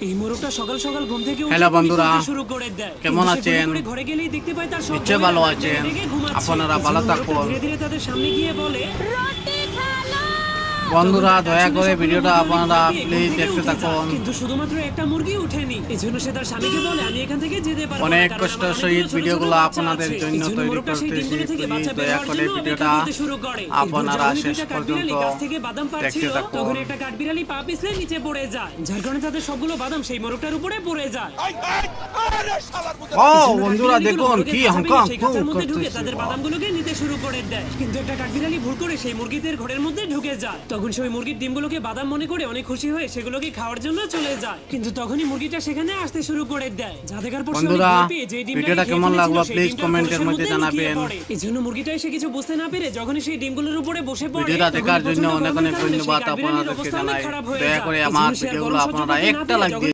এই মোরগটা সকাল সকাল ঘুম থেকে হ্যালো বন্ধুরা, শুরু করে দেয়। কেমন আছেন? ঘরে গেলেই দেখতে পায় তার সব নিশ্চয় ভালো আছেন। আপনারা ভালো থাকুন। ধীরে ধীরে তাদের সামনে গিয়ে বলে, বন্ধুরা দয়া করে ভিডিওটা আপনারা প্লিজ দেখতে থাকুন। কিন্তু শুধুমাত্র একটা মুরগি উঠেনি। এজন্য সে তার স্বামীকে বলে, আমি এখান থেকে যেতে পারবো না, অনেক কারণ কষ্ট আমার সহিত অনেকগুলো ছোট ভিডিওগুলো ছোট আপনাদের বাচ্চা আছে। জন্য এজন্য তৈরি মোরগটা সেই করতেছি। ডিমগুলো থেকে প্লিজ বাচ্চা বের দয়া হওয়ার করে জন্য ভিডিওটা অপেক্ষা করতে শুরু করে। আপনারা যখনই শেষ দুইটা পর্যন্ত কাঠবিড়ালি গাছ থেকে বাদাম দেখতে পাড়ছিল, থাকুন। তখন একটা কাঠবিড়ালি পা পিছলে নিচে পড়ে যায়, যার কারণে তাদের সবগুলো বাদাম সেই মোরগটার উপরে পড়ে যায়। ও বন্ধুরা দেখুন কি হাঙ্কাং ঢুকে করতেছে। তাদের বাদামগুলোকে নিতে শুরু করে দেয়। কিন্তু একটা কাঠবিড়ালি ভুল করে সেই মুরগিদের ঘরের মধ্যে ঢুকে যায়। তখন সেই মুরগির ডিমগুলোকে বাদাম মনে করে অনেক খুশি হয়ে সেগুলোকে খাওয়ার জন্য চলে যায়। কিন্তু তখনই মুরগিটা সেখানে আসতে শুরু করে দেয়, যা দেখার পর বন্ধুরা, ভিডিওটা কেমন লাগলো প্লিজ কমেন্টের মধ্যে জানাবেন। এজন্য মুরগিটা এসে কিছু বুঝতে না পেরে যখনই সেই ডিমগুলোর উপরে বসে পড়ে। ভিডিওটা দেখার জন্য অনেক অনেক ধন্যবাদ আপনাদেরকে জানাই। দয়া করে আমার ভিডিওগুলো আপনারা একটা লাইক দিয়ে